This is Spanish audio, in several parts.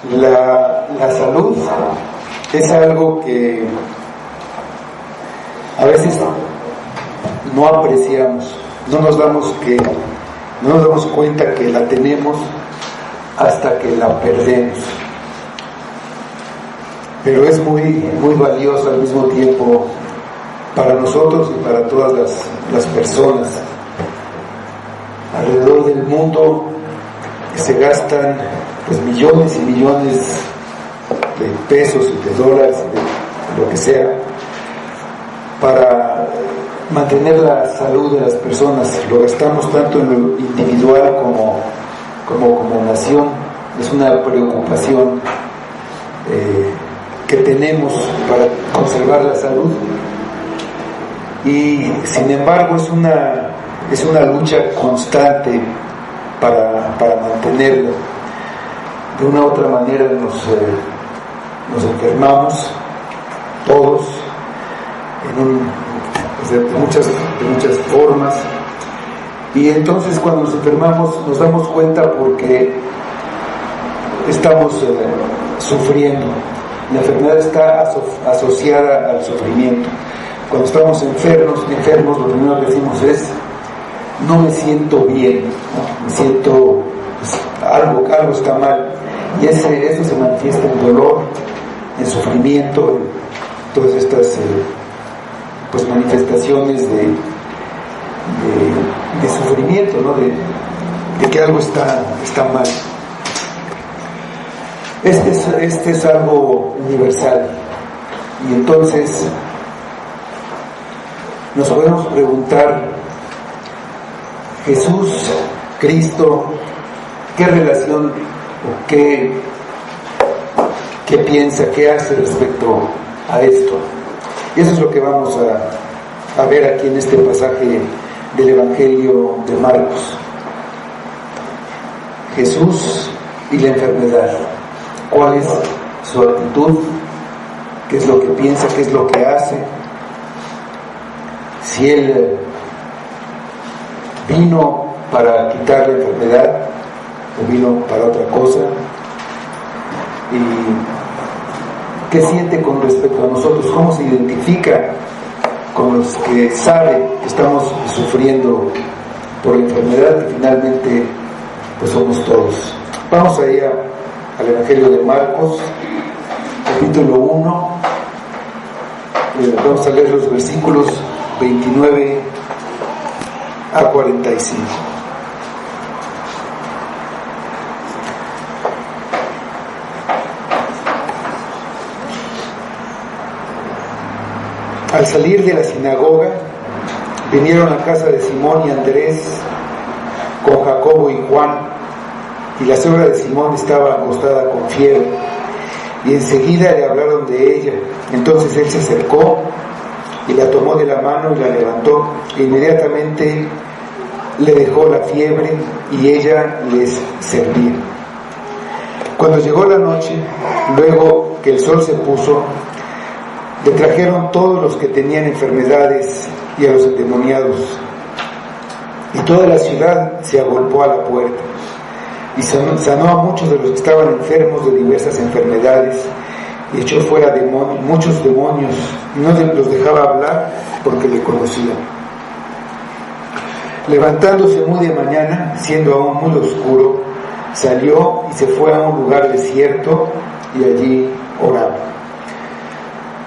La salud es algo que a veces no apreciamos, no nos damos cuenta que la tenemos hasta que la perdemos. Pero es muy valioso al mismo tiempo para nosotros y para todas las personas. Alrededor del mundo se gastan pues millones y millones de pesos y de dólares, de lo que sea, para mantener la salud de las personas. Lo gastamos tanto en lo individual como nación. Es una preocupación que tenemos para conservar la salud, y sin embargo es una lucha constante para mantenerla. De una u otra manera nos enfermamos todos de muchas formas, y entonces cuando nos enfermamos nos damos cuenta porque estamos sufriendo. La enfermedad está asociada al sufrimiento. Cuando estamos enfermos, lo primero que decimos es: no me siento bien, ¿no? Me siento, pues, algo está mal, y eso se manifiesta en dolor, en sufrimiento, en todas estas pues manifestaciones de sufrimiento, ¿no? de que algo está mal. Este es algo universal, y entonces nos podemos preguntar: Jesús, Cristo, ¿qué relación o qué piensa, qué hace respecto a esto? Y eso es lo que vamos a ver aquí en este pasaje del Evangelio de Marcos. Jesús y la enfermedad. ¿Cuál es su actitud? ¿Qué es lo que piensa? ¿Qué es lo que hace? Si Él vino para quitar la enfermedad o vino para otra cosa, y qué siente con respecto a nosotros, cómo se identifica con los que saben que estamos sufriendo por la enfermedad, que finalmente pues somos todos. Vamos allá al Evangelio de Marcos, capítulo 1, vamos a leer los versículos 29 a 45. Al salir de la sinagoga, vinieron a casa de Simón y Andrés con Jacobo y Juan, y la suegra de Simón estaba acostada con fiebre, y enseguida le hablaron de ella. Entonces él se acercó y la tomó de la mano y la levantó, e inmediatamente le dejó la fiebre y ella les servía. Cuando llegó la noche, luego que el sol se puso, le trajeron todos los que tenían enfermedades y a los endemoniados, y toda la ciudad se agolpó a la puerta, y sanó a muchos de los que estaban enfermos de diversas enfermedades, y echó fuera muchos demonios, y no los dejaba hablar porque le conocían. Levantándose muy de mañana, siendo aún muy oscuro, salió y se fue a un lugar desierto, y allí oraba.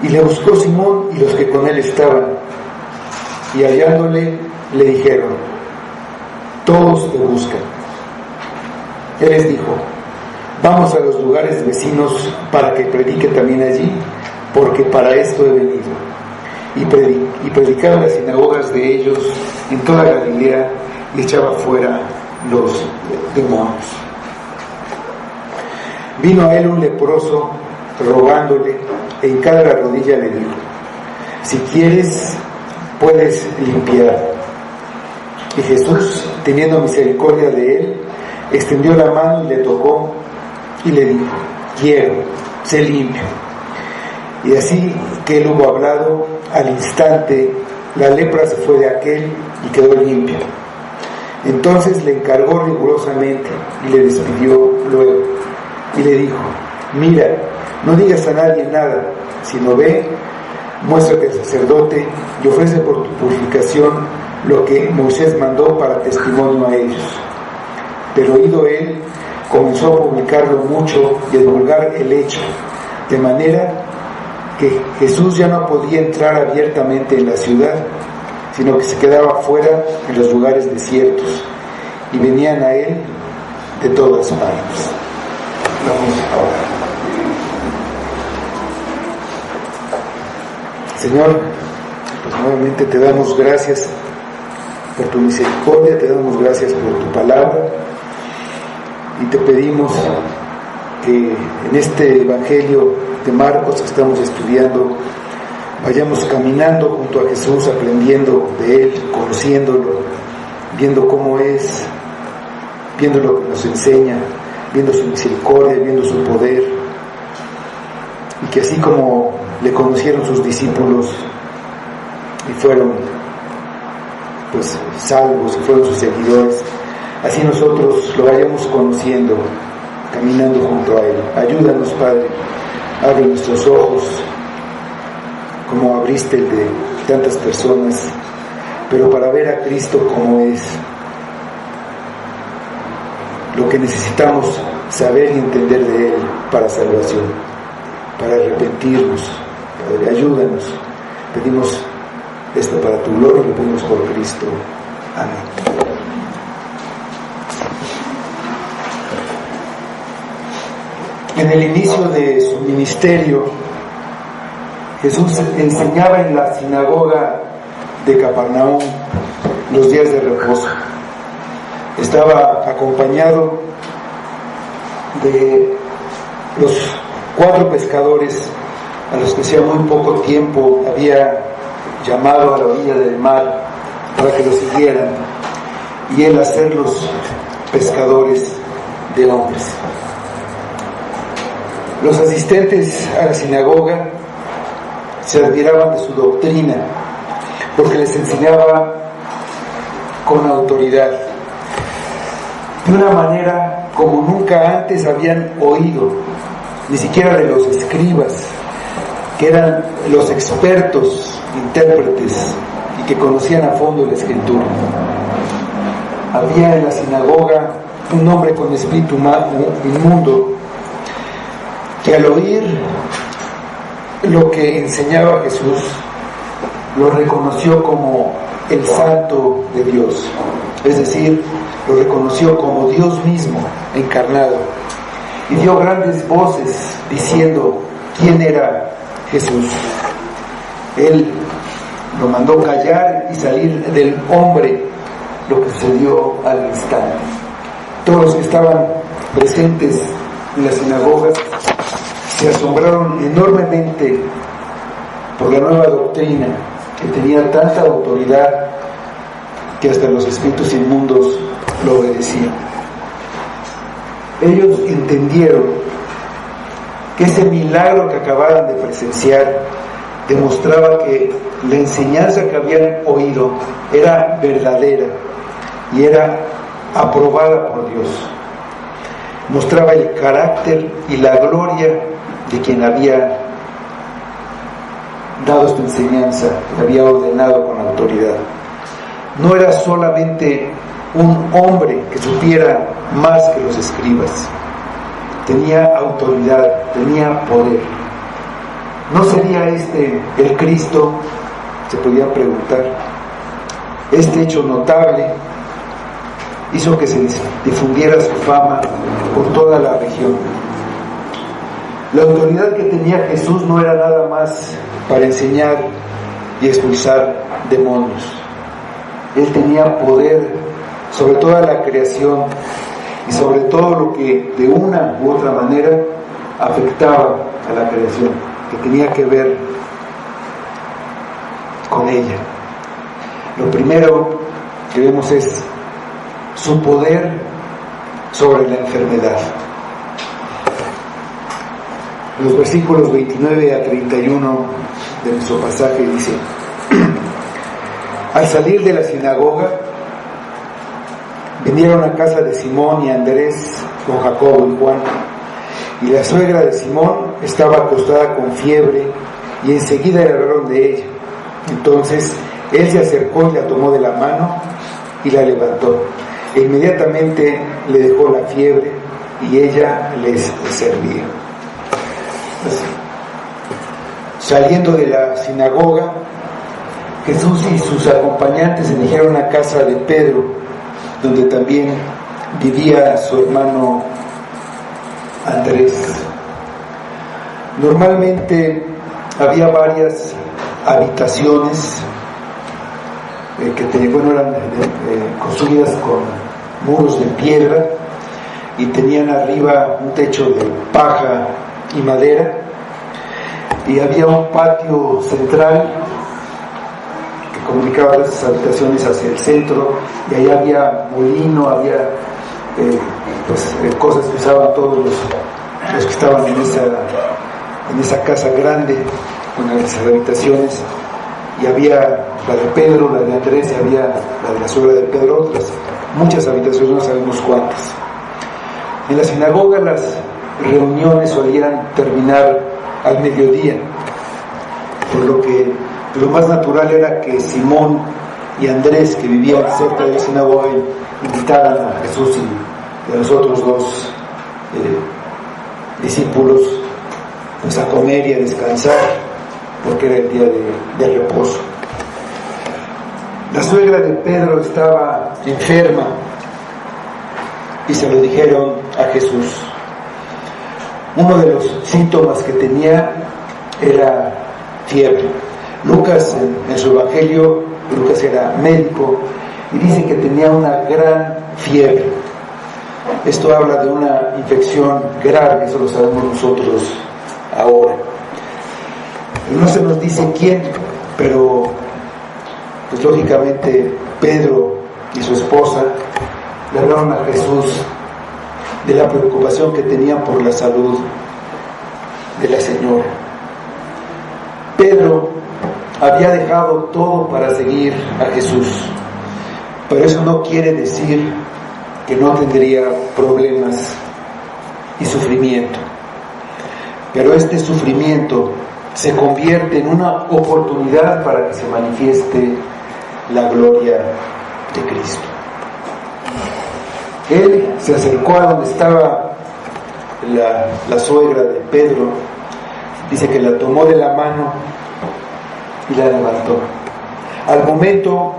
Y le buscó Simón y los que con él estaban, y hallándole le dijeron: todos te buscan. Él les dijo: vamos a los lugares vecinos para que predique también allí, porque para esto he venido. Y predicaba en las sinagogas de ellos en toda Galilea, y echaba fuera los demonios. Vino a él un leproso rogándole, e hincada la rodilla le dijo: si quieres, puedes limpiar. Y Jesús, teniendo misericordia de él, extendió la mano y le tocó, y le dijo: quiero, sé limpio. Y así que él hubo hablado, al instante la lepra se fue de aquel y quedó limpia. Entonces le encargó rigurosamente y le despidió luego, y le dijo: mira, no digas a nadie nada, sino ve, muéstrate al sacerdote y ofrece por tu purificación lo que Moisés mandó para testimonio a ellos. Pero oído él, comenzó a publicarlo mucho y a divulgar el hecho, de manera que Jesús ya no podía entrar abiertamente en la ciudad, sino que se quedaba fuera en los lugares desiertos, y venían a él de todas partes. Vamos a orar. Señor, pues nuevamente te damos gracias por tu misericordia, te damos gracias por tu palabra, y te pedimos que en este Evangelio de Marcos que estamos estudiando vayamos caminando junto a Jesús, aprendiendo de Él, conociéndolo, viendo cómo es, viendo lo que nos enseña, viendo su misericordia, viendo su poder, y que así como le conocieron sus discípulos y fueron pues salvos y fueron sus seguidores, así nosotros lo vayamos conociendo, caminando junto a Él. Ayúdanos, Padre, abre nuestros ojos como abriste el de tantas personas, pero para ver a Cristo como es, lo que necesitamos saber y entender de Él para salvación, para arrepentirnos. Padre, ayúdanos. Pedimos esto para tu gloria y lo pedimos por Cristo. Amén. En el inicio de su ministerio, Jesús enseñaba en la sinagoga de Capernaum los días de reposo. Estaba acompañado de los 4 pescadores a los que hacía muy poco tiempo había llamado a la orilla del mar para que lo siguieran, y él hacerlos pescadores de hombres. Los asistentes a la sinagoga se admiraban de su doctrina, porque les enseñaba con autoridad, de una manera como nunca antes habían oído, ni siquiera de los escribas, que eran los expertos intérpretes y que conocían a fondo la Escritura. Había en la sinagoga un hombre con espíritu inmundo, que al oír lo que enseñaba Jesús, lo reconoció como el Santo de Dios, es decir, lo reconoció como Dios mismo encarnado, y dio grandes voces diciendo quién era Jesús. Él lo mandó callar y salir del hombre, lo que sucedió al instante. Todos los que estaban presentes en las sinagogas se asombraron enormemente por la nueva doctrina, que tenía tanta autoridad que hasta los espíritus inmundos lo obedecían. Ellos entendieron que ese milagro que acababan de presenciar demostraba que la enseñanza que habían oído era verdadera y era aprobada por Dios. Mostraba el carácter y la gloria de quien había dado esta enseñanza, la había ordenado con autoridad. No era solamente un hombre que supiera más que los escribas, tenía autoridad, tenía poder. ¿No sería este el Cristo? Se podía preguntar. Este hecho notable hizo que se difundiera su fama por toda la región. La autoridad que tenía Jesús no era nada más para enseñar y expulsar demonios. Él tenía poder sobre toda la creación y sobre todo lo que de una u otra manera afectaba a la creación, que tenía que ver con ella. Lo primero que vemos es su poder sobre la enfermedad. Los versículos 29 a 31 de nuestro pasaje dice: al salir de la sinagoga, vinieron a casa de Simón y Andrés con Jacobo y Juan, Y la suegra de Simón estaba acostada con fiebre, y enseguida le hablaron de ella. Entonces él se acercó y la tomó de la mano y la levantó. E inmediatamente le dejó la fiebre y ella les servía. Pues, saliendo de la sinagoga, Jesús y sus acompañantes se dirigieron a casa de Pedro, donde también vivía su hermano Andrés. Normalmente había varias habitaciones que eran construidas con muros de piedra y tenían arriba un techo de paja y madera, y había un patio central que comunicaba esas habitaciones hacia el centro, y ahí había molino, había cosas que usaban todos los que estaban en esa casa grande con esas habitaciones, y había la de Pedro, la de Andrés, y había la de la suegra de Pedro, otras muchas habitaciones, no sabemos cuántas. En la sinagoga las reuniones solían terminar al mediodía, por lo que lo más natural era que Simón y Andrés, que vivían cerca de la sinagoga, invitaran a Jesús y a los otros dos discípulos pues a comer y a descansar, porque era el día de reposo. La suegra de Pedro estaba enferma y se lo dijeron a Jesús. Uno de los síntomas que tenía era fiebre. Lucas, en su evangelio, Lucas era médico y dice que tenía una gran fiebre. Esto habla de una infección grave, eso lo sabemos nosotros ahora. No se nos dice quién, pero pues lógicamente Pedro y su esposa le hablaron a Jesús de la preocupación que tenían por la salud de la señora. Pedro había dejado todo para seguir a Jesús, pero eso no quiere decir que no tendría problemas y sufrimiento. Pero este sufrimiento se convierte en una oportunidad para que se manifieste la gloria de Cristo. Él se acercó a donde estaba la suegra de Pedro, dice que la tomó de la mano y la levantó. Al momento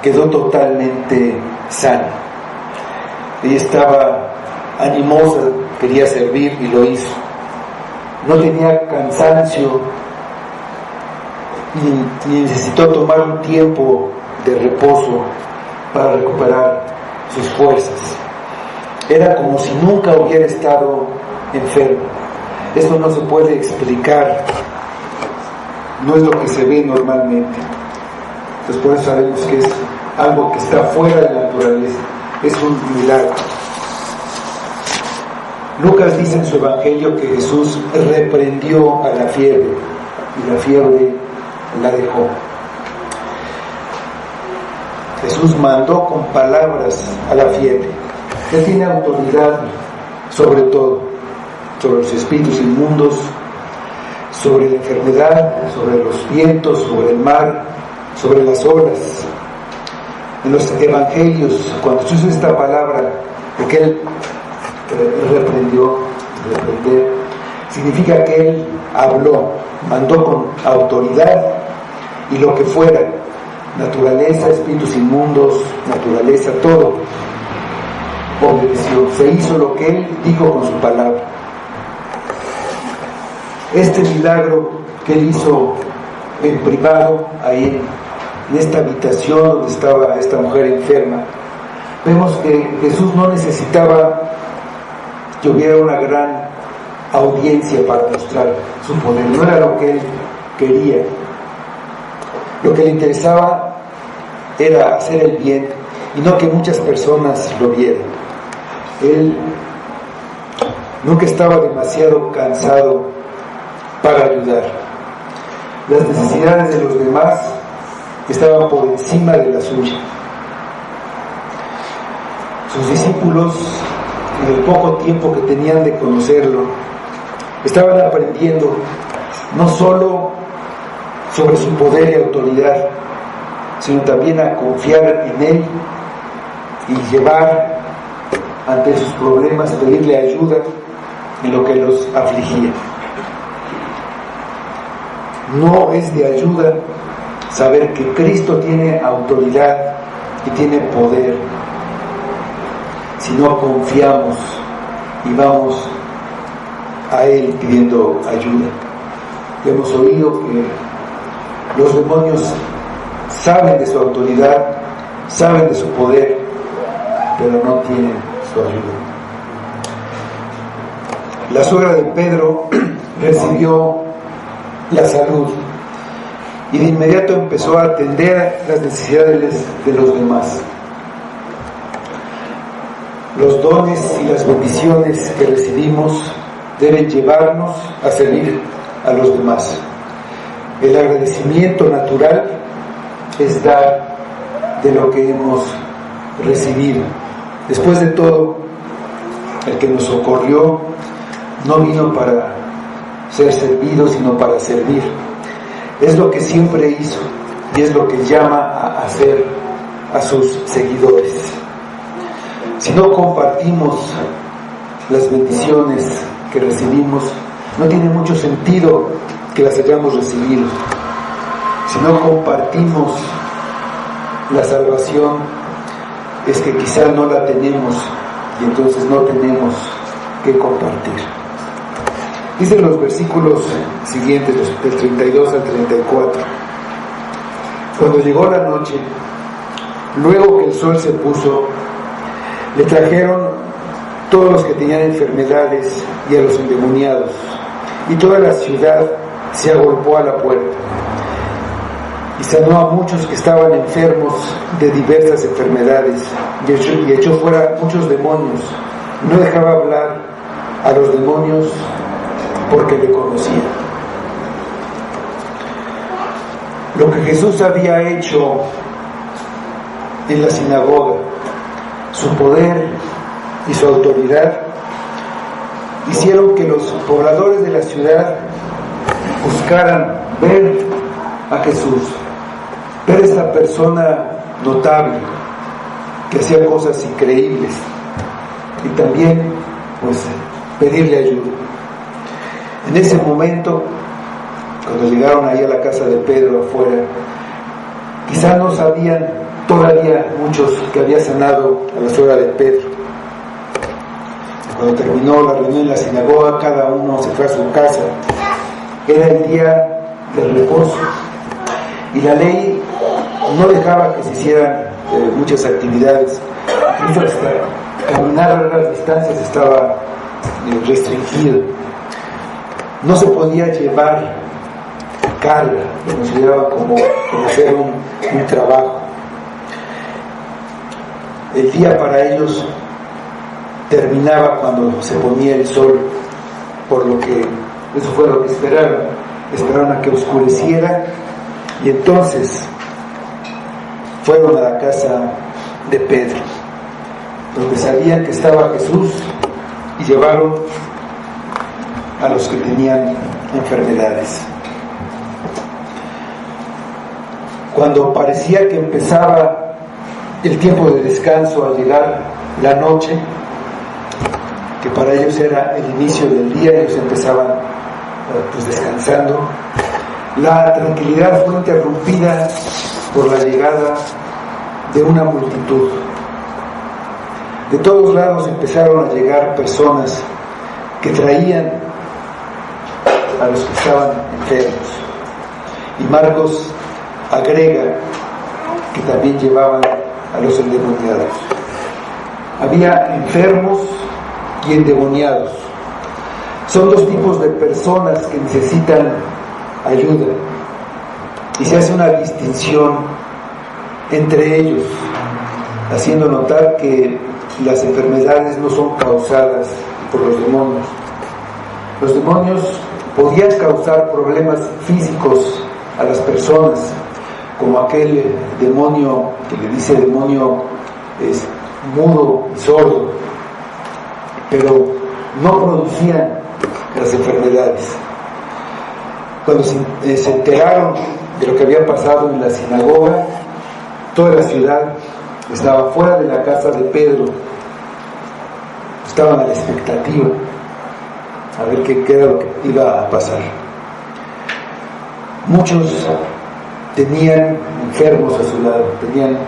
quedó totalmente sana. Ella estaba animosa, quería servir y lo hizo. No tenía cansancio ni necesitó tomar un tiempo de reposo para recuperar sus fuerzas. Era como si nunca hubiera estado enfermo. Esto no se puede explicar, no es lo que se ve normalmente. Entonces por eso sabemos que es algo que está fuera de la naturaleza, es un milagro. Lucas dice en su evangelio que Jesús reprendió a la fiebre y la fiebre la dejó. Jesús mandó con palabras a la fiebre. Él tiene autoridad sobre todo, sobre los espíritus inmundos, sobre la enfermedad, sobre los vientos, sobre el mar, sobre las olas. En los evangelios, cuando se usa esta palabra de que Él reprender, significa que Él habló, mandó con autoridad, y lo que fuera, naturaleza, espíritus inmundos, naturaleza, todo obedeció, se hizo lo que Él dijo con su palabra. Este milagro que Él hizo en privado, ahí en esta habitación donde estaba esta mujer enferma, vemos que Jesús no necesitaba que hubiera una gran audiencia para mostrar su poder. No era lo que Él quería. Lo que le interesaba era hacer el bien y no que muchas personas lo vieran. Él nunca estaba demasiado cansado para ayudar. Las necesidades de los demás estaban por encima de la suya. Sus discípulos, en el poco tiempo que tenían de conocerlo, estaban aprendiendo no solo sobre su poder y autoridad, sino también a confiar en Él y llevar ante sus problemas, pedirle ayuda en lo que los afligía. No es de ayuda saber que Cristo tiene autoridad y tiene poder, si no confiamos y vamos a Él pidiendo ayuda. Hemos oído que los demonios saben de su autoridad, saben de su poder, pero no tienen su ayuda. La suegra de Pedro recibió la salud y de inmediato empezó a atender las necesidades de los demás. Los dones y las bendiciones que recibimos deben llevarnos a servir a los demás. El agradecimiento natural es dar de lo que hemos recibido. Después de todo, el que nos socorrió no vino para ser servido, sino para servir. Es lo que siempre hizo y es lo que llama a hacer a sus seguidores. Si no compartimos las bendiciones que recibimos, no tiene mucho sentido que las hayamos recibido. Si no compartimos la salvación, es que quizá no la tenemos y entonces no tenemos que compartir. Dicen los versículos siguientes, del 32 al 34. Cuando llegó la noche, luego que el sol se puso, le trajeron todos los que tenían enfermedades y a los endemoniados, y toda la ciudad se agolpó a la puerta. Y sanó a muchos que estaban enfermos de diversas enfermedades, y echó fuera muchos demonios. No dejaba hablar a los demonios porque le conocían. Lo que Jesús había hecho en la sinagoga, su poder y su autoridad, hicieron que los pobladores de la ciudad buscaran ver a Jesús, ver a esta persona notable que hacía cosas increíbles y también pues pedirle ayuda. En ese momento, cuando llegaron ahí a la casa de Pedro afuera, quizá no sabían todavía muchos que había sanado a la suegra de Pedro. Cuando terminó la reunión en la sinagoga, cada uno se fue a su casa. Era el día del reposo y la ley no dejaba que se hicieran muchas actividades. Incluso hasta caminar a largas distancias estaba restringido. No se podía llevar carga, lo consideraba como hacer un trabajo. El día para ellos terminaba cuando se ponía el sol, por lo que eso fue lo que esperaron a que oscureciera, y entonces fueron a la casa de Pedro, donde sabían que estaba Jesús, y llevaron a los que tenían enfermedades. Cuando parecía que empezaba el tiempo de descanso, al llegar la noche, que para ellos era el inicio del día, ellos empezaban pues descansando, la tranquilidad fue interrumpida por la llegada de una multitud. De todos lados empezaron a llegar personas que traían a los que estaban enfermos, y Marcos agrega que también llevaban a los endemoniados. Había enfermos y endemoniados. Son dos tipos de personas que necesitan ayuda, y se hace una distinción entre ellos, haciendo notar que las enfermedades no son causadas por los demonios. Los demonios podían causar problemas físicos a las personas, como aquel demonio que le dice demonio es mudo y sordo, pero no producían las enfermedades. Cuando se enteraron de lo que había pasado en la sinagoga, toda la ciudad estaba fuera de la casa de Pedro. Estaban a la expectativa a ver qué era lo que iba a pasar. Muchos tenían enfermos a su lado, tenían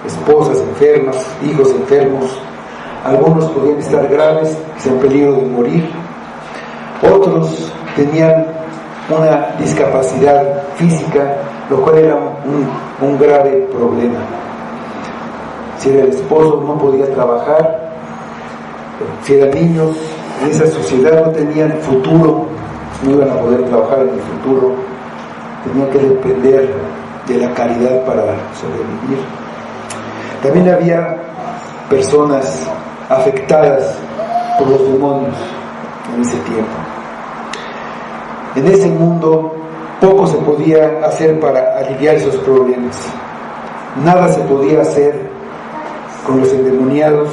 esposas enfermas, hijos enfermos. Algunos podían estar graves, en peligro de morir. Otros tenían una discapacidad física, lo cual era un grave problema. Si era el esposo, no podía trabajar. Si eran niños, en esa sociedad no tenían futuro, no iban a poder trabajar en el futuro. Tenían que depender de la caridad para sobrevivir. También había personas afectadas por los demonios en ese tiempo. En ese mundo poco se podía hacer para aliviar esos problemas. Nada se podía hacer con los endemoniados,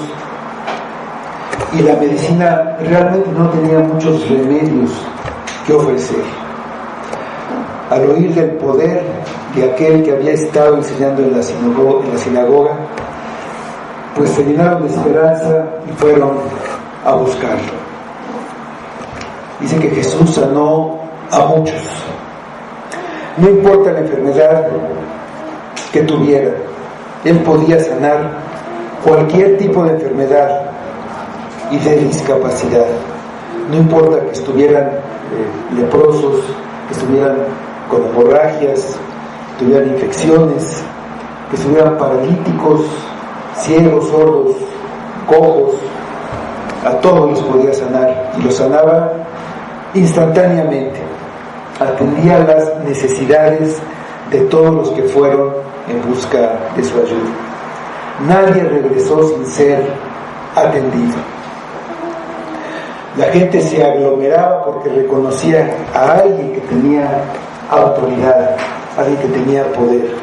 y la medicina realmente no tenía muchos remedios que ofrecer. Al oír del poder de aquel que había estado enseñando en la sinagoga, pues se llenaron de esperanza y fueron a buscarlo. Dice que Jesús sanó a muchos. No importa la enfermedad que tuviera, Él podía sanar cualquier tipo de enfermedad y de discapacidad. No importa que estuvieran leprosos, que estuvieran con hemorragias, que tuvieran infecciones, que estuvieran paralíticos, ciegos, sordos, cojos. A todos los podía sanar, y los sanaba instantáneamente. Atendía las necesidades de todos los que fueron en busca de su ayuda. Nadie regresó sin ser atendido. La gente se aglomeraba porque reconocía a alguien que tenía autoridad, alguien que tenía poder.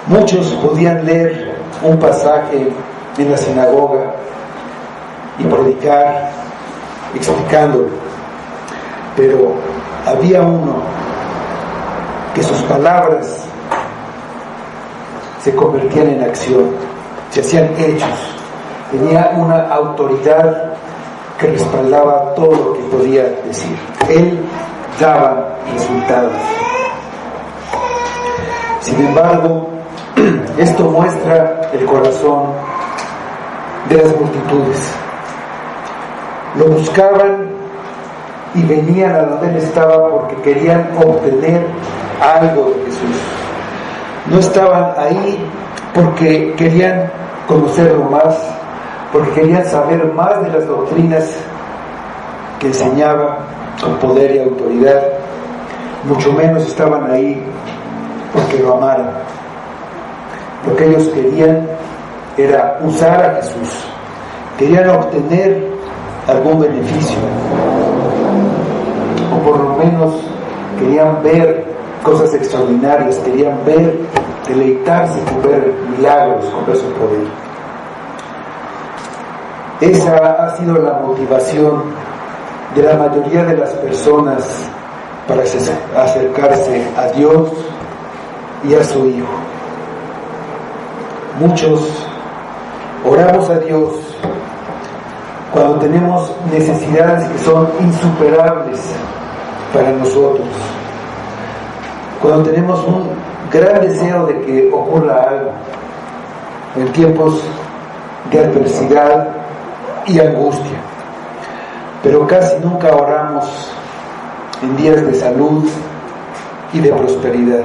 Muchos podían leer un pasaje en la sinagoga y predicar explicándolo, pero había uno que sus palabras se convertían en acción, se hacían hechos. Tenía una autoridad que respaldaba todo lo que podía decir. Él daba resultados. Sin embargo, esto muestra el corazón de las multitudes. Lo buscaban y venían a donde Él estaba porque querían obtener algo de Jesús. No estaban ahí porque querían conocerlo más, porque querían saber más de las doctrinas que enseñaba con poder y autoridad. Mucho menos estaban ahí porque lo amaran. Lo que ellos querían era usar a Jesús. Querían obtener algún beneficio, o por lo menos querían ver cosas extraordinarias, querían deleitarse con ver milagros, con ver su poder. Esa ha sido la motivación de la mayoría de las personas para acercarse a Dios y a su Hijo. Muchos oramos a Dios cuando tenemos necesidades que son insuperables para nosotros, cuando tenemos un gran deseo de que ocurra algo, en tiempos de adversidad y angustia. Pero casi nunca oramos en días de salud y de prosperidad.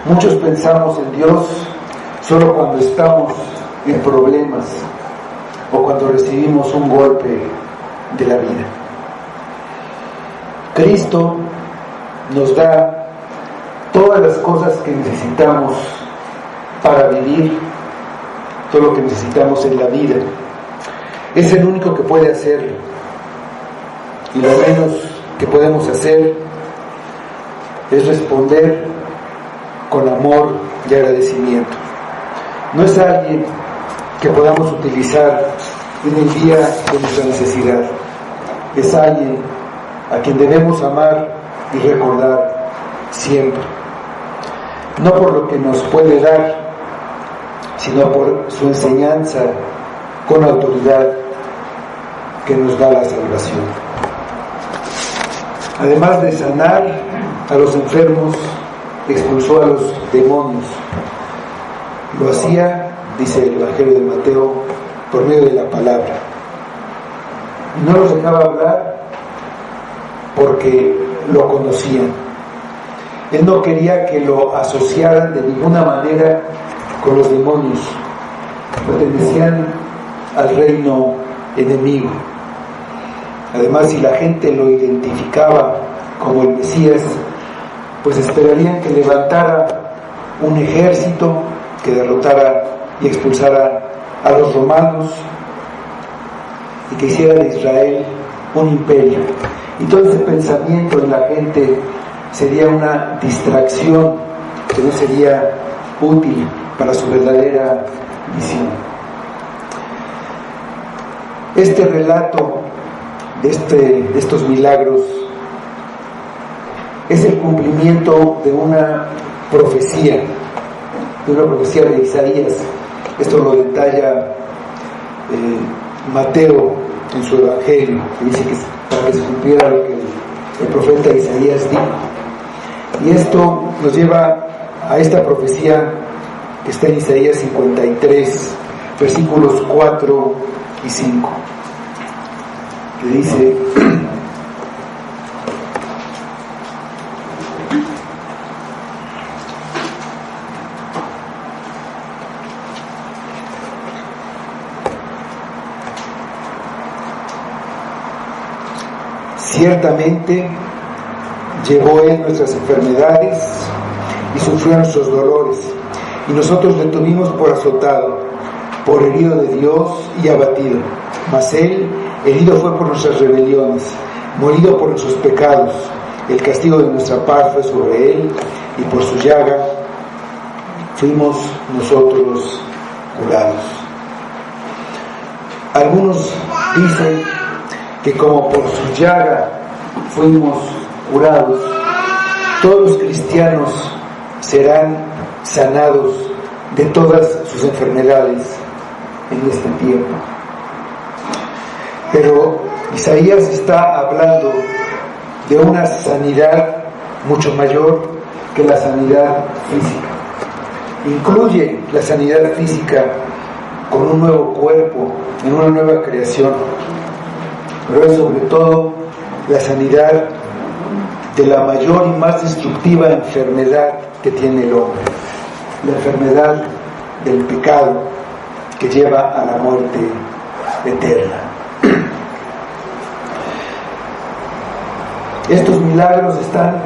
Muchos pensamos en Dios solo cuando estamos en problemas o cuando recibimos un golpe de la vida. Cristo nos da todas las cosas que necesitamos para vivir, todo lo que necesitamos en la vida. Es el único que puede hacerlo, y lo menos que podemos hacer es responder con amor y agradecimiento. No es alguien que podamos utilizar en el día de nuestra necesidad. es alguien a quien debemos amar y recordar siempre, no por lo que nos puede dar, sino por su enseñanza con autoridad que nos da la salvación. Además de sanar a los enfermos, expulsó a los demonios. Lo hacía, dice el Evangelio de Mateo, por medio de la palabra. Y no los dejaba hablar porque lo conocían. Él no quería que lo asociaran de ninguna manera con los demonios. Pertenecían al reino enemigo. Además, si la gente lo identificaba como el Mesías, pues esperarían que levantara un ejército que derrotara y expulsara a los romanos y que hiciera de Israel un imperio. Y todo ese pensamiento en la gente sería una distracción que no sería útil para su verdadera misión. Este relato de estos milagros es el cumplimiento de una profecía de Isaías. Esto lo detalla Mateo en su Evangelio, que dice que para que se cumpliera lo que el profeta Isaías dijo. Y esto nos lleva a esta profecía que está en Isaías 53, versículos 4 y 5, que dice: ciertamente llevó Él nuestras enfermedades y sufrió nuestros dolores, y nosotros le tuvimos por azotado, por herido de Dios y abatido. Mas Él herido fue por nuestras rebeliones, molido por nuestros pecados. El castigo de nuestra paz fue sobre Él, y por su llaga fuimos nosotros curados. Algunos dicen que como por su llaga fuimos curados, todos los cristianos serán sanados de todas sus enfermedades en este tiempo. Pero Isaías está hablando de una sanidad mucho mayor que la sanidad física. Incluye la sanidad física con un nuevo cuerpo, en una nueva creación, pero es sobre todo la sanidad de la mayor y más destructiva enfermedad que tiene el hombre, la enfermedad del pecado que lleva a la muerte eterna. Estos milagros están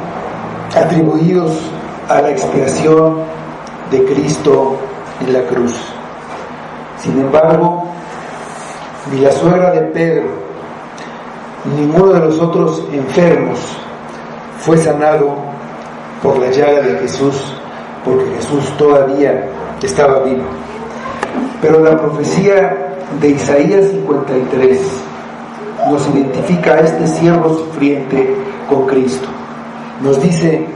atribuidos a la expiación de Cristo en la cruz. Sin embargo, ni la suegra de Pedro, ni ninguno de los otros enfermos fue sanado por la llaga de Jesús, porque Jesús todavía estaba vivo. Pero la profecía de Isaías 53 nos identifica a este siervo sufriente con Cristo. Nos dice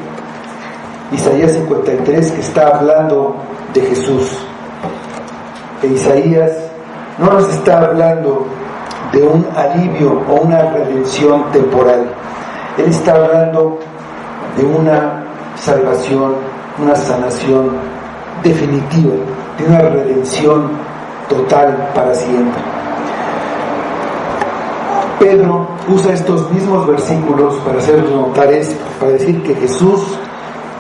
Isaías 53 que está hablando de Jesús. E Isaías no nos está hablando de un alivio o una redención temporal. Él está hablando de una salvación, una sanación definitiva, de una redención total para siempre. Pedro usa estos mismos versículos para hacernos notar esto, para decir que Jesús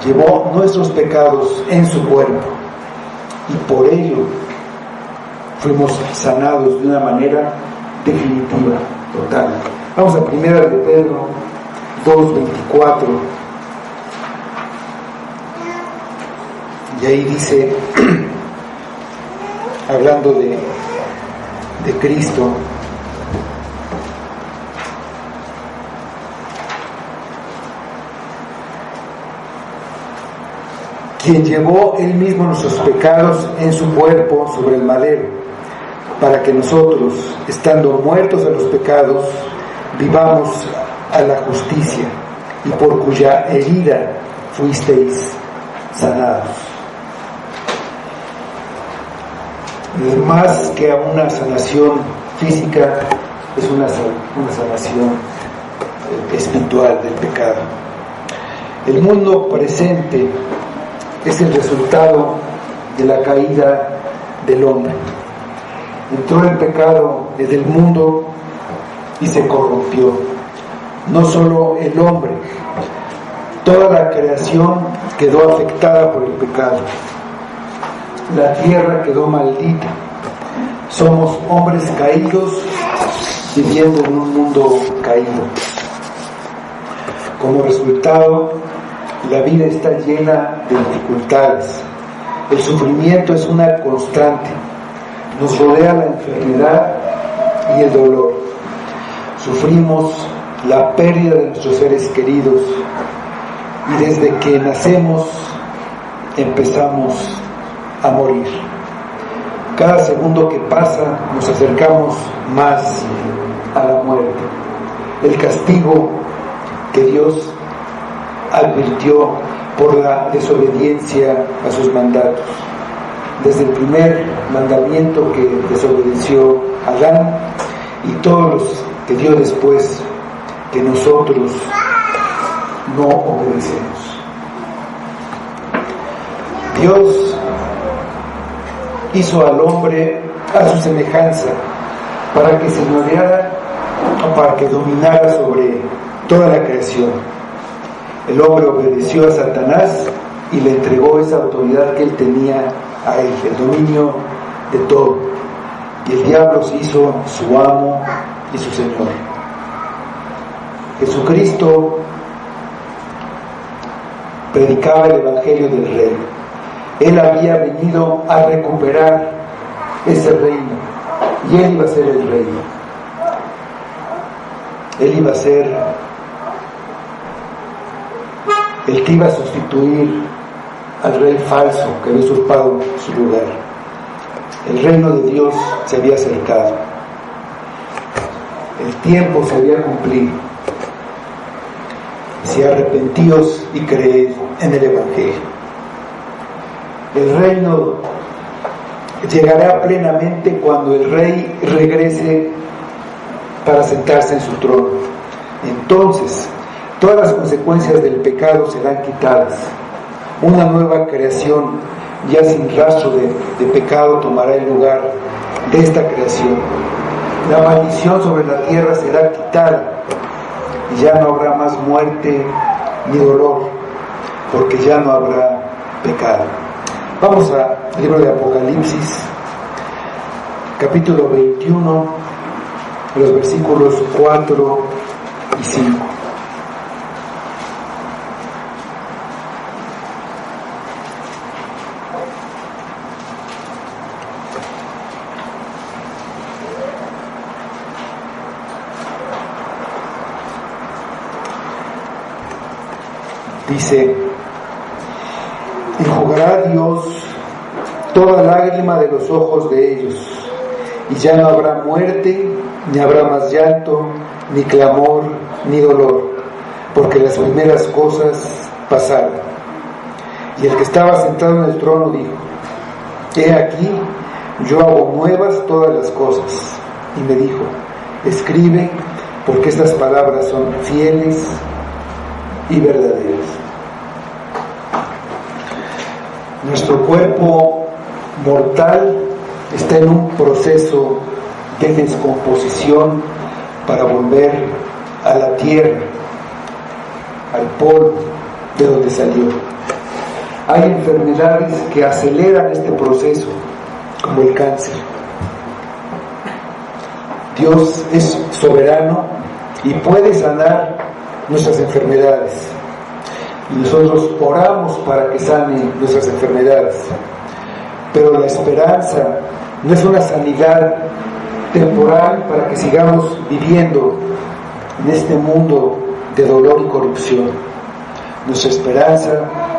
llevó nuestros pecados en su cuerpo y por ello fuimos sanados de una manera definitiva, total. Vamos a primera de Pedro 2:24, y ahí dice, hablando de Cristo: quien llevó él mismo nuestros pecados en su cuerpo sobre el madero, para que nosotros, estando muertos a los pecados, vivamos a la justicia, y por cuya herida fuisteis sanados. Más que a una sanación física, es una sanación espiritual del pecado. El mundo presente es el resultado de la caída del hombre. Entró el pecado desde el mundo y se corrompió. No solo el hombre, toda la creación quedó afectada por el pecado. La tierra quedó maldita. Somos hombres caídos viviendo en un mundo caído. Como resultado, la vida está llena de dificultades. El sufrimiento es una constante. Nos rodea la enfermedad y el dolor. Sufrimos la pérdida de nuestros seres queridos y desde que nacemos empezamos a morir. Cada segundo que pasa nos acercamos más a la muerte. El castigo que Dios advirtió por la desobediencia a sus mandatos. Desde el primer mandamiento que desobedeció Adán y todos los que dio después, que nosotros no obedecemos. Dios hizo al hombre a su semejanza para que se señoreara o para que dominara sobre toda la creación. El hombre obedeció a Satanás y le entregó esa autoridad que él tenía a él, el dominio de todo. Y el diablo se hizo su amo y su señor. Jesucristo predicaba el evangelio del reino. Él había venido a recuperar ese reino y él iba a ser el reino. Él iba a ser el que iba a sustituir al rey falso que había usurpado su lugar. El reino de Dios se había acercado. El tiempo se había cumplido. Si arrepentíos y creed en el evangelio. El reino llegará plenamente cuando el rey regrese para sentarse en su trono. Entonces, todas las consecuencias del pecado serán quitadas. Una nueva creación, ya sin rastro de pecado, tomará el lugar de esta creación. La maldición sobre la tierra será quitada y ya no habrá más muerte ni dolor, porque ya no habrá pecado. Vamos al libro de Apocalipsis, capítulo 21, los versículos 4 y 5. Dice: enjugará Dios toda lágrima de los ojos de ellos, y ya no habrá muerte, ni habrá más llanto, ni clamor, ni dolor, porque las primeras cosas pasaron. Y el que estaba sentado en el trono dijo: he aquí, yo hago nuevas todas las cosas. Y me dijo: escribe, porque estas palabras son fieles y verdaderas. Nuestro cuerpo mortal está en un proceso de descomposición para volver a la tierra, al polvo de donde salió. Hay enfermedades que aceleran este proceso, como el cáncer. Dios es soberano y puede sanar nuestras enfermedades. Y nosotros oramos para que sane nuestras enfermedades. Pero la esperanza no es una sanidad temporal para que sigamos viviendo en este mundo de dolor y corrupción. Nuestra esperanza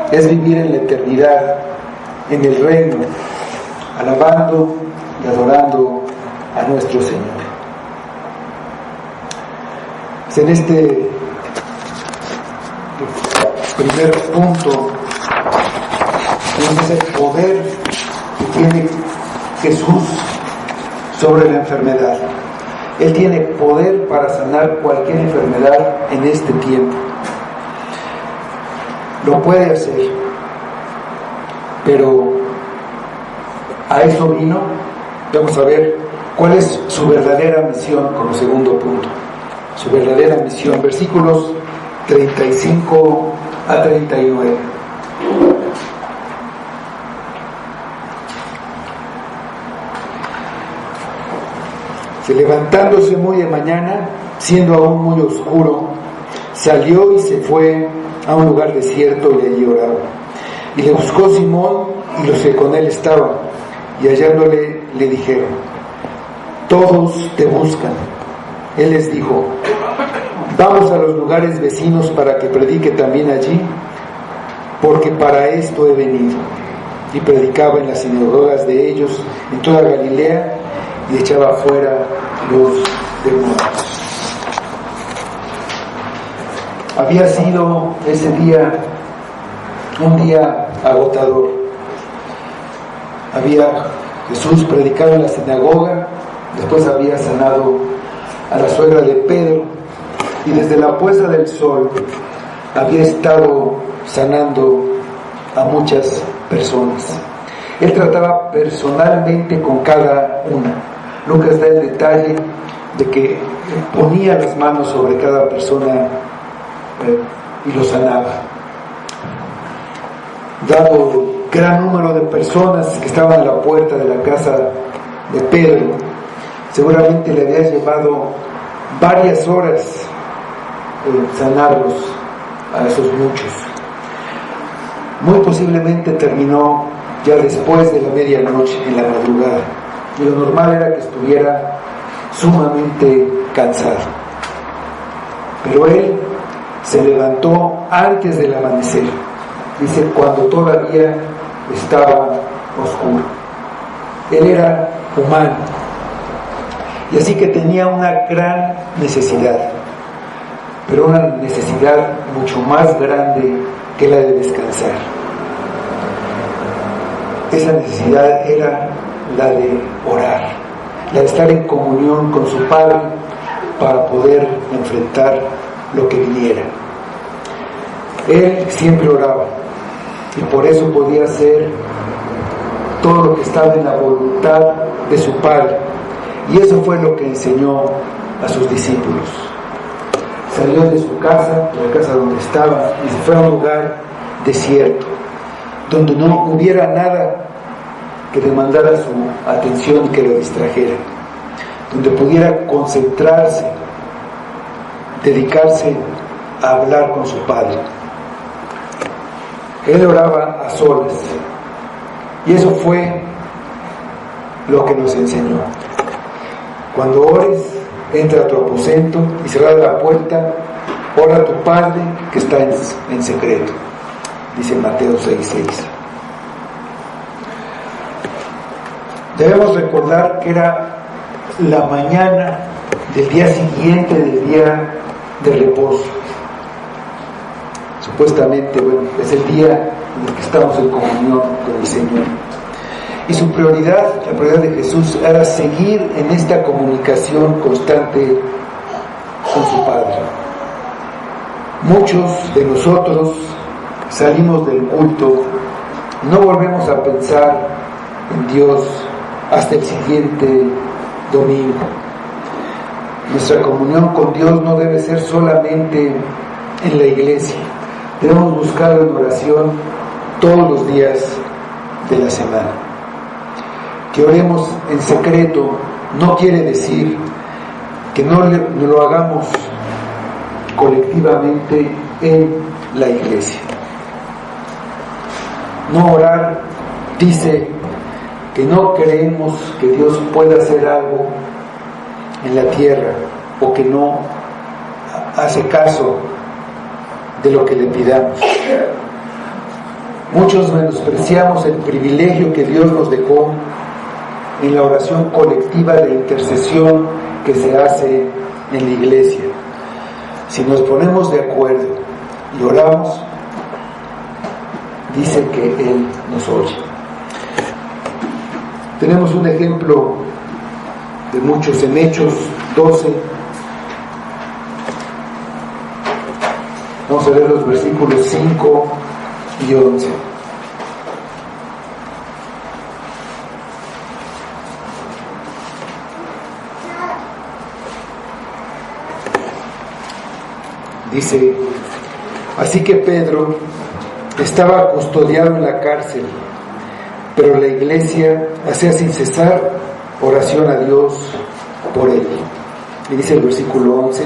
es vivir en la eternidad, en el reino, alabando y adorando a nuestro Señor. En este primer punto es el poder que tiene Jesús sobre la enfermedad. Él tiene poder para sanar cualquier enfermedad en este tiempo. Lo puede hacer, pero a eso vino. Vamos a ver cuál es su verdadera misión como segundo punto. Su verdadera misión, versículos 35 a 39. Levantándose muy de mañana, siendo aún muy oscuro, salió y se fue a un lugar desierto y allí oraba. Y le buscó Simón y los que con él estaban, y hallándole le dijeron: todos te buscan. Él les dijo: vamos a los lugares vecinos para que predique también allí, porque para esto he venido. Y predicaba en las sinagogas de ellos en toda Galilea, y echaba fuera los demonios. Había sido ese día un día agotador. Jesús predicado en la sinagoga, después había sanado a la suegra de Pedro, y desde la puesta del sol había estado sanando a muchas personas. Él trataba personalmente con cada una. Lucas da el detalle de que ponía las manos sobre cada persona y lo sanaba. Dado gran número de personas que estaban a la puerta de la casa de Pedro, seguramente le había llevado varias horas sanarlos a esos muchos. Muy posiblemente terminó ya después de la medianoche, en la madrugada, y lo normal era que estuviera sumamente cansado. Pero él se levantó antes del amanecer, dice, cuando todavía estaba oscuro. Él era humano, y así que tenía una gran necesidad, pero una necesidad mucho más grande que la de descansar. Esa necesidad era la de orar, la de estar en comunión con su Padre para poder enfrentar lo que viniera. Él siempre oraba, y por eso podía hacer todo lo que estaba en la voluntad de su Padre, y eso fue lo que enseñó a sus discípulos. Salió de su casa, de la casa donde estaba, y se fue a un lugar desierto, donde no hubiera nada que demandara su atención y que lo distrajera, donde pudiera concentrarse, dedicarse a hablar con su Padre. Él oraba a solas, y eso fue lo que nos enseñó. Cuando ores, entra a tu aposento y cerrada la puerta, ora a tu Padre que está en secreto, dice Mateo 6:6. Debemos recordar que era la mañana del día siguiente del día de reposo. Supuestamente, es el día en el que estamos en comunión con el Señor. Y su prioridad, la prioridad de Jesús, era seguir en esta comunicación constante con su Padre. Muchos de nosotros salimos del culto, no volvemos a pensar en Dios hasta el siguiente domingo. Nuestra comunión con Dios no debe ser solamente en la iglesia. Debemos buscarlo en oración todos los días de la semana. Que oremos en secreto no quiere decir que no lo hagamos colectivamente en la iglesia. No orar dice que no creemos que Dios pueda hacer algo en la tierra, o que no hace caso de lo que le pidamos. Muchos menospreciamos el privilegio que Dios nos dejó en la oración colectiva de intercesión que se hace en la iglesia. Si nos ponemos de acuerdo y oramos, dice que Él nos oye. Tenemos un ejemplo de muchos en Hechos 12. Vamos a leer los versículos 5 y 11. Dice: así que Pedro estaba custodiado en la cárcel, pero la iglesia hacía sin cesar oración a Dios por él. Y dice el versículo 11: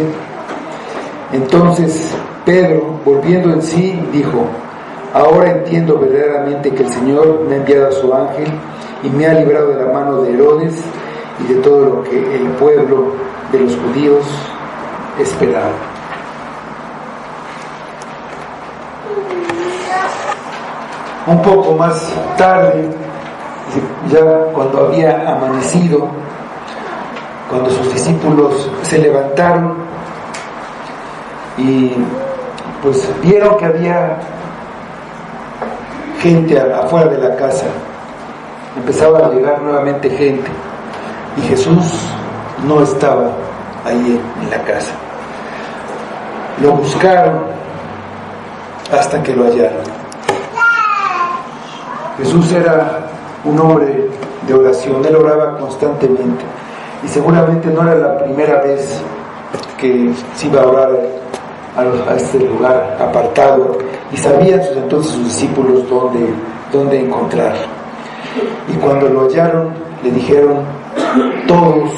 entonces Pedro, volviendo en sí, dijo: ahora entiendo verdaderamente que el Señor me ha enviado a su ángel y me ha librado de la mano de Herodes y de todo lo que el pueblo de los judíos esperaba. Un poco más tarde, ya cuando había amanecido, cuando sus discípulos se levantaron y pues vieron que había gente afuera de la casa, empezaba a llegar nuevamente gente y Jesús no estaba ahí en la casa. Lo buscaron hasta que lo hallaron. Jesús era un hombre de oración, él oraba constantemente y seguramente no era la primera vez que se iba a orar a este lugar apartado, y sabían entonces sus discípulos dónde encontrar. Y cuando lo hallaron le dijeron: todos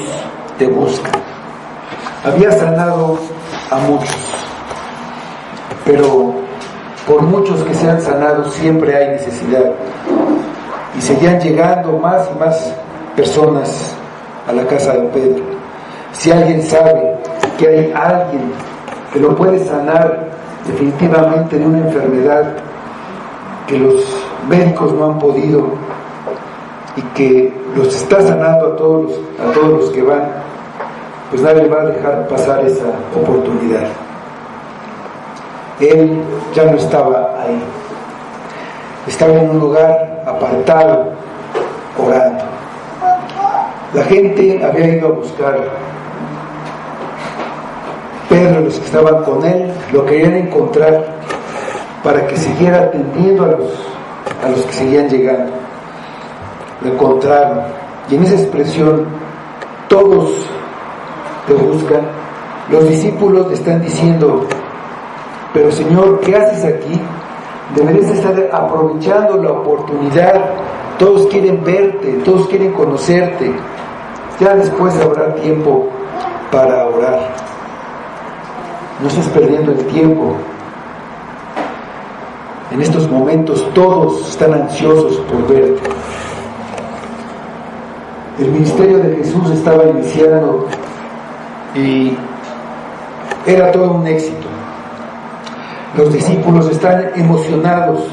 te buscan. Había sanado a muchos, pero por muchos que sean sanados siempre hay necesidad, y seguían llegando más y más personas a la casa de Pedro. Si alguien sabe que hay alguien que lo puede sanar definitivamente de una enfermedad que los médicos no han podido y que los está sanando a todos los que van, pues nadie va a dejar pasar esa oportunidad. Él ya no estaba ahí, estaba en un lugar apartado orando. La gente había ido a buscar. Pedro y los que estaban con él lo querían encontrar para que siguiera atendiendo a los que seguían llegando. Lo encontraron, y en esa expresión, todos te buscan, los discípulos le están diciendo: pero Señor, ¿qué haces aquí? Deberías estar aprovechando la oportunidad. Todos quieren verte, todos quieren conocerte. Ya después habrá tiempo para orar. No estés perdiendo el tiempo. En estos momentos todos están ansiosos por verte. El ministerio de Jesús estaba iniciando y era todo un éxito. Los discípulos están emocionados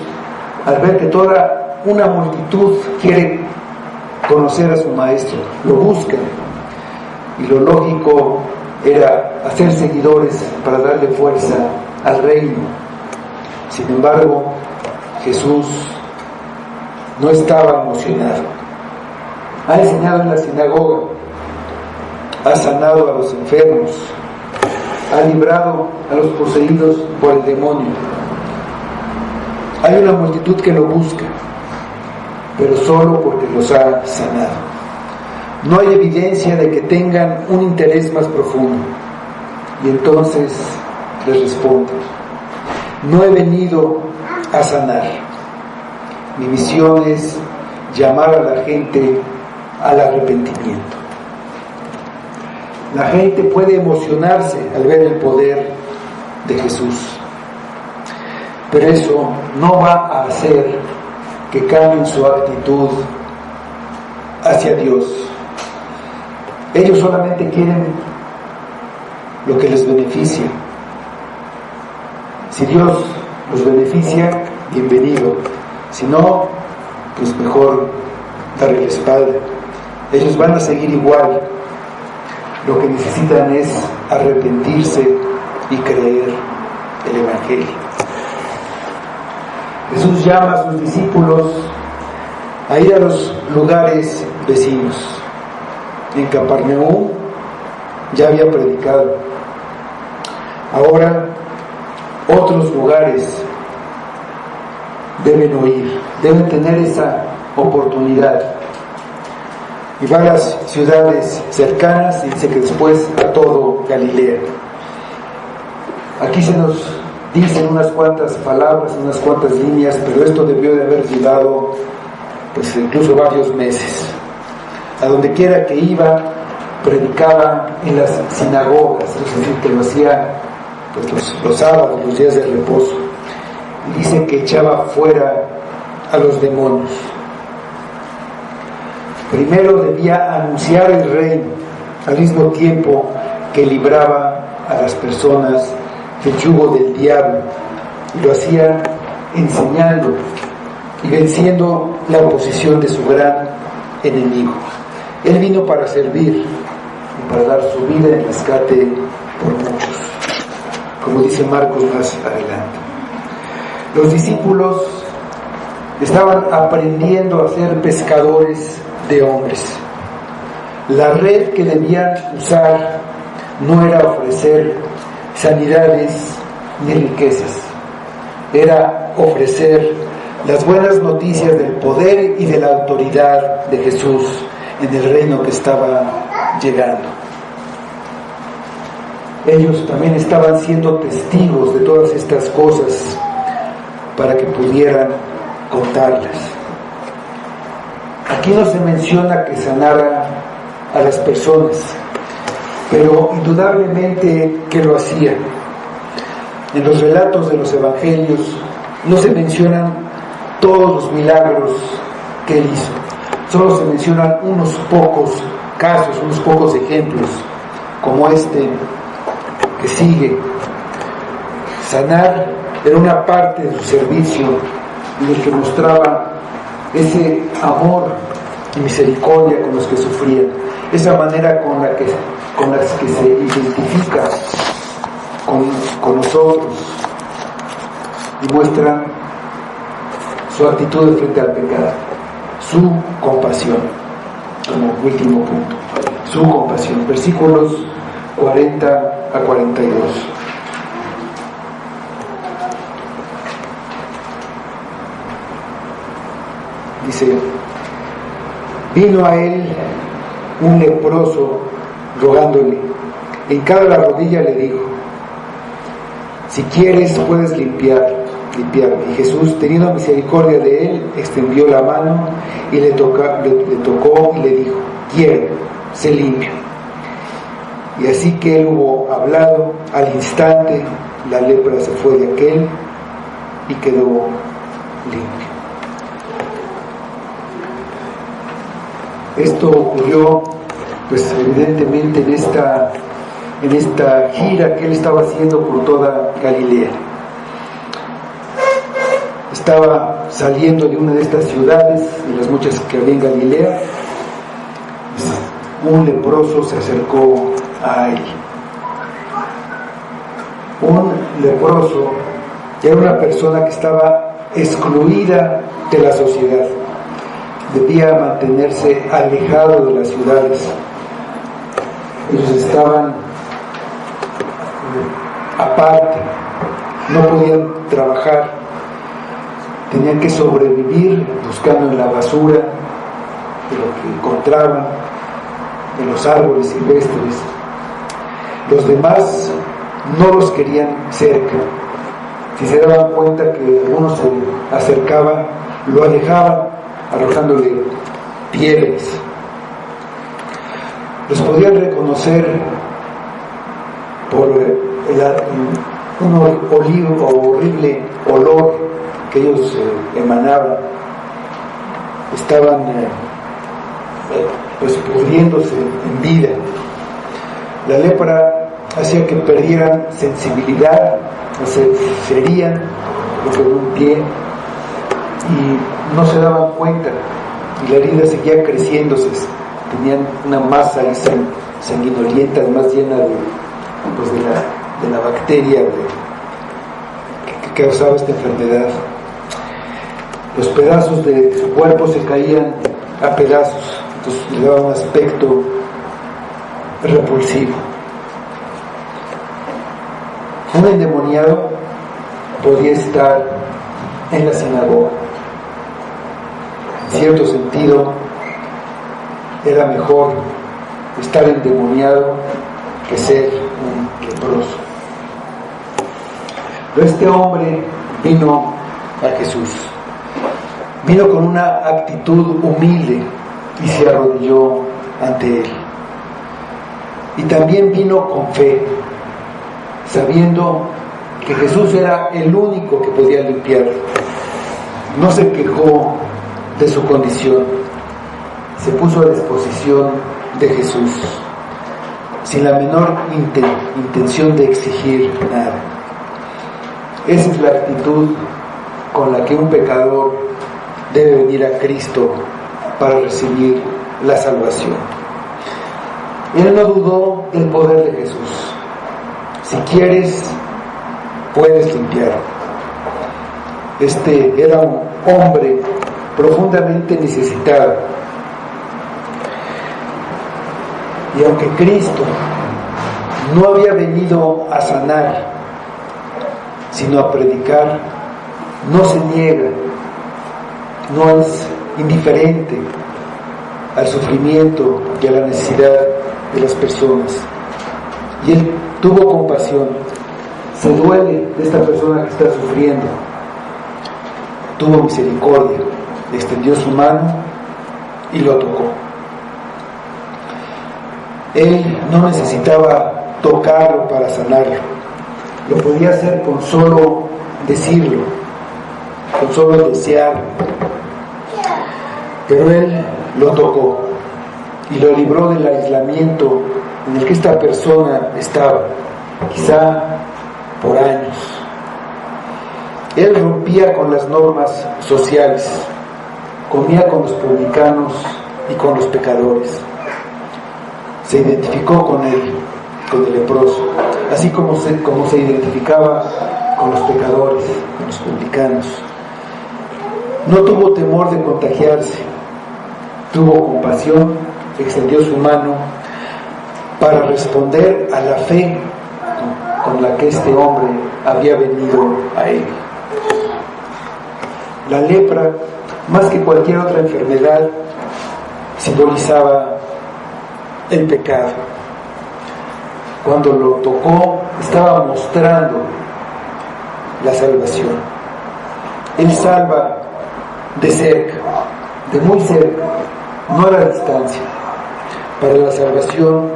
al ver que toda una multitud quiere conocer a su maestro, lo buscan, y lo lógico era hacer seguidores para darle fuerza al reino. Sin embargo, Jesús no estaba emocionado. Ha enseñado en la sinagoga, ha sanado a los enfermos, ha librado a los poseídos por el demonio. Hay una multitud que lo busca, pero solo porque los ha sanado. No hay evidencia de que tengan un interés más profundo. Y entonces les responde: no he venido a sanar. Mi misión es llamar a la gente al arrepentimiento. La gente puede emocionarse al ver el poder de Jesús, pero eso no va a hacer que cambien su actitud hacia Dios. Ellos solamente quieren lo que les beneficia. Si Dios los beneficia, bienvenido. Si no, pues mejor darle la espalda. Ellos van a seguir igual. Lo que necesitan es arrepentirse y creer el Evangelio. Jesús llama a sus discípulos a ir a los lugares vecinos. En Capernaum ya había predicado. Ahora otros lugares deben oír, deben tener esa oportunidad. Y va a las ciudades cercanas y dice que después a todo Galilea. Aquí se nos dicen unas cuantas palabras, unas cuantas líneas, pero esto debió de haber llevado pues incluso varios meses. A donde quiera que iba, predicaba en las sinagogas, es decir, que lo hacía pues, los sábados, los días de reposo. Y dice que echaba fuera a los demonios. Primero debía anunciar el reino, al mismo tiempo que libraba a las personas del yugo del diablo, y lo hacía enseñando y venciendo la oposición de su gran enemigo. Él vino para servir y para dar su vida en rescate por muchos, como dice Marcos más adelante. Los discípulos estaban aprendiendo a ser pescadores de hombres. La red que debían usar no era ofrecer sanidades ni riquezas, era ofrecer las buenas noticias del poder y de la autoridad de Jesús en el reino que estaba llegando. Ellos también estaban siendo testigos de todas estas cosas para que pudieran contarlas. Aquí no se menciona que sanara a las personas, pero indudablemente que lo hacía. En los relatos de los evangelios no se mencionan todos los milagros que él hizo, solo se mencionan unos pocos casos, unos pocos ejemplos, como este que sigue. Sanar era una parte de su servicio en el que mostraba ese amor y misericordia con los que sufrían, esa manera con las que se identifica con nosotros y muestra su actitud frente al pecado, su compasión, como último punto, su compasión. Versículos 40 a 42. Dice: vino a él un leproso rogándole. En cada rodilla le dijo: si quieres puedes limpiarme. Y Jesús, teniendo misericordia de él, extendió la mano y le tocó y le dijo: quiero, sé limpio. Y así que él hubo hablado, al instante la lepra se fue de aquel y quedó limpio. Esto ocurrió pues evidentemente en esta gira que él estaba haciendo por toda Galilea. Estaba saliendo de una de estas ciudades, de las muchas que había en Galilea. Un leproso se acercó a él. Un leproso era una persona que estaba excluida de la sociedad. Debía mantenerse alejado de las ciudades. Ellos estaban aparte, no podían trabajar, tenían que sobrevivir buscando en la basura de lo que encontraban, en los árboles silvestres. Los demás no los querían cerca. Si se daban cuenta que algunos se acercaban, lo alejaban, arrojándole piedras. Los podían reconocer por un horrible olor que ellos emanaban. Estaban pues pudriéndose en vida. La lepra hacía que perdieran sensibilidad, o se ferían por un pie y no se daban cuenta, y la herida seguía creciéndose. Tenían una masa sanguinolienta, además llena de de la bacteria que causaba esta enfermedad. Los pedazos de su cuerpo se caían a pedazos, entonces le daba un aspecto repulsivo. Un endemoniado podía estar en la sinagoga. En cierto sentido, era mejor estar endemoniado que ser un leproso. Pero este hombre vino a Jesús. Vino con una actitud humilde y se arrodilló ante él. Y también vino con fe, sabiendo que Jesús era el único que podía limpiarlo. No se quejó de su condición, se puso a disposición de Jesús, sin la menor intención de exigir nada. Esa es la actitud con la que un pecador debe venir a Cristo para recibir la salvación. Él no dudó del poder de Jesús. Si quieres, puedes limpiar. Este era un hombre profundamente necesitado. Y aunque Cristo no había venido a sanar, sino a predicar, no se niega, no es indiferente al sufrimiento y a la necesidad de las personas. Y él tuvo compasión, se duele de esta persona que está sufriendo, tuvo misericordia, extendió su mano y lo tocó. Él no necesitaba tocarlo para sanarlo, lo podía hacer con solo decirlo, con solo desearlo. Pero él lo tocó y lo libró del aislamiento en el que esta persona estaba, quizá por años. Él rompía con las normas sociales, comía con los publicanos y con los pecadores. Se identificó con el leproso, así como se identificaba con los pecadores, con los publicanos. No tuvo temor de contagiarse, tuvo compasión, extendió su mano para responder a la fe con la que este hombre había venido a él. La lepra, más que cualquier otra enfermedad, simbolizaba el pecado. Cuando lo tocó, estaba mostrando la salvación. Él salva de cerca, de muy cerca, no a la distancia. Para la salvación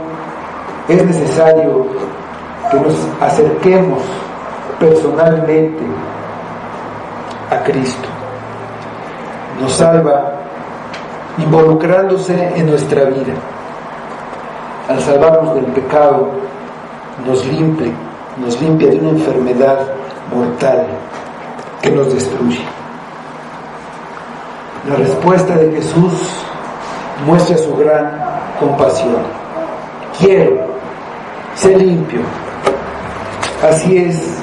es necesario que nos acerquemos personalmente a Cristo. Nos salva involucrándose en nuestra vida. Al salvarnos del pecado, nos limpia de una enfermedad mortal que nos destruye. La respuesta de Jesús muestra su gran compasión. Quiero, sé limpio. Así es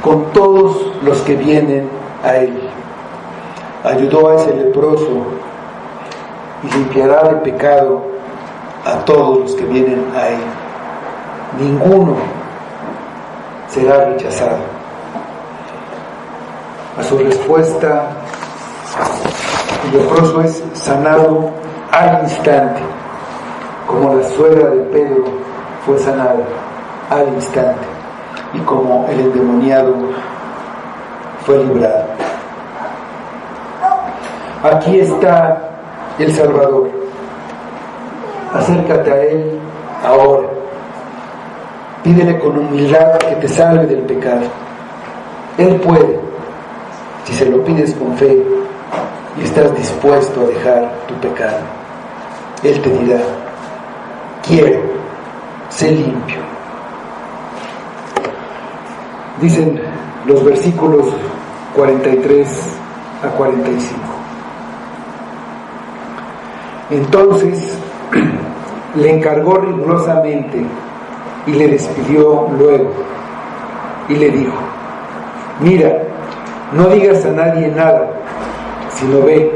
con todos los que vienen a Él. Ayudó a ese leproso y limpiará de pecado a todos los que vienen a Él. Ninguno será rechazado. A su respuesta, el leproso es sanado al instante, como la suegra de Pedro fue sanada al instante y como el endemoniado fue librado. Aquí está el Salvador. Acércate a Él ahora. Pídele con humildad que te salve del pecado. Él puede, si se lo pides con fe y estás dispuesto a dejar tu pecado. Él te dirá: quiero, sé limpio. Dicen los versículos 43 a 45. Entonces le encargó rigurosamente y le despidió luego, y le dijo: mira, no digas a nadie nada, sino ve,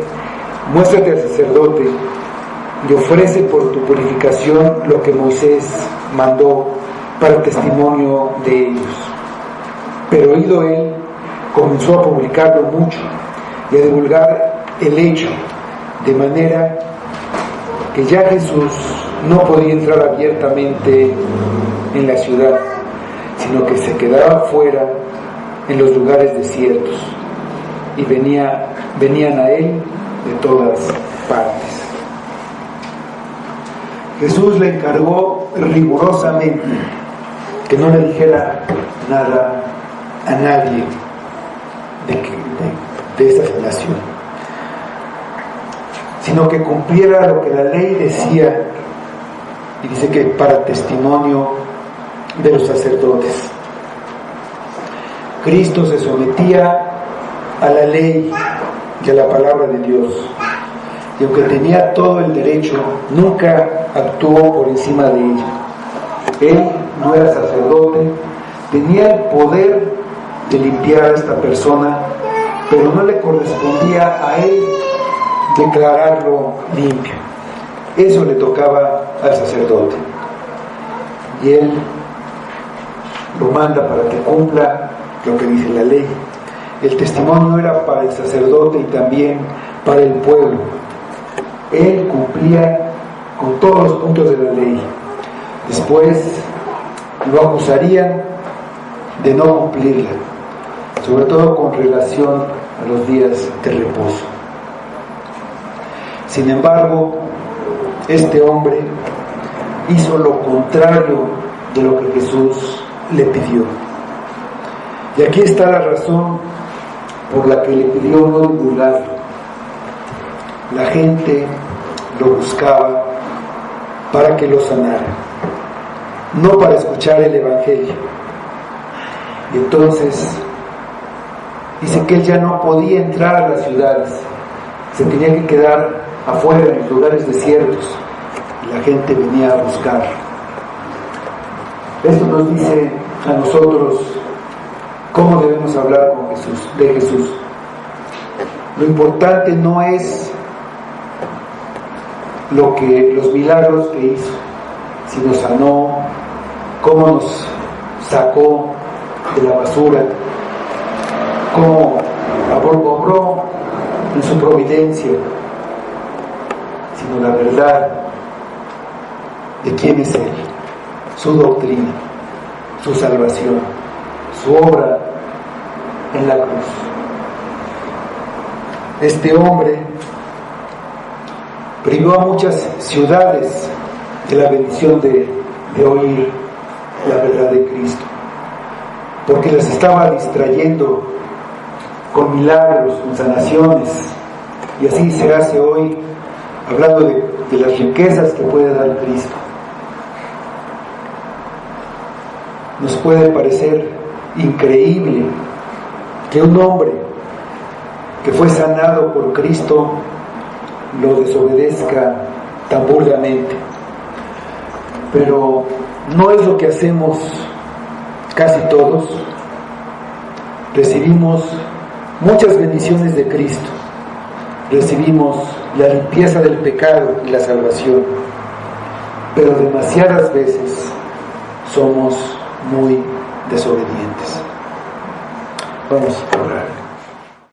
muéstrate al sacerdote y ofrece por tu purificación lo que Moisés mandó para testimonio de ellos. Pero oído él, comenzó a publicarlo mucho y a divulgar el hecho, de manera que ya Jesús no podía entrar abiertamente en la ciudad, sino que se quedaba fuera en los lugares desiertos, y venían a él de todas partes. Jesús le encargó rigurosamente que no le dijera nada a nadie de esa sanación, sino que cumpliera lo que la ley decía, y dice que para testimonio de los sacerdotes. Cristo se sometía a la ley y a la palabra de Dios, y aunque tenía todo el derecho, nunca actuó por encima de ella. Él no era sacerdote, tenía el poder de limpiar a esta persona, pero no le correspondía a él declararlo limpio. Eso le tocaba al sacerdote, y él lo manda para que cumpla lo que dice la ley. El testimonio era para el sacerdote y también para el pueblo. Él cumplía con todos los puntos de la ley. Después lo acusarían de no cumplirla, sobre todo con relación a los días de reposo. Sin embargo, este hombre hizo lo contrario de lo que Jesús le pidió. Y aquí está la razón por la que le pidió no divulgarlo. La gente lo buscaba para que lo sanara, no para escuchar el Evangelio. Y entonces dice que él ya no podía entrar a las ciudades, se tenía que quedar afuera en los lugares desiertos, y la gente venía a buscar. Esto nos dice a nosotros cómo debemos hablar con Jesús, de Jesús. Lo importante no es los milagros que hizo, si nos sanó, cómo nos sacó de la basura, cómo obró en su providencia, sino la verdad de quién es Él, su doctrina, su salvación, su obra en la cruz. Este hombre privó a muchas ciudades de la bendición de oír la verdad de Cristo, porque las estaba distrayendo con milagros, con sanaciones, y así se hace hoy, hablando de las riquezas que puede dar Cristo. Nos puede parecer increíble que un hombre que fue sanado por Cristo lo desobedezca tan burdamente, pero no es lo que hacemos casi todos. Recibimos muchas bendiciones de Cristo, recibimos la limpieza del pecado y la salvación, pero demasiadas veces somos muy desobedientes. Vamos a orar.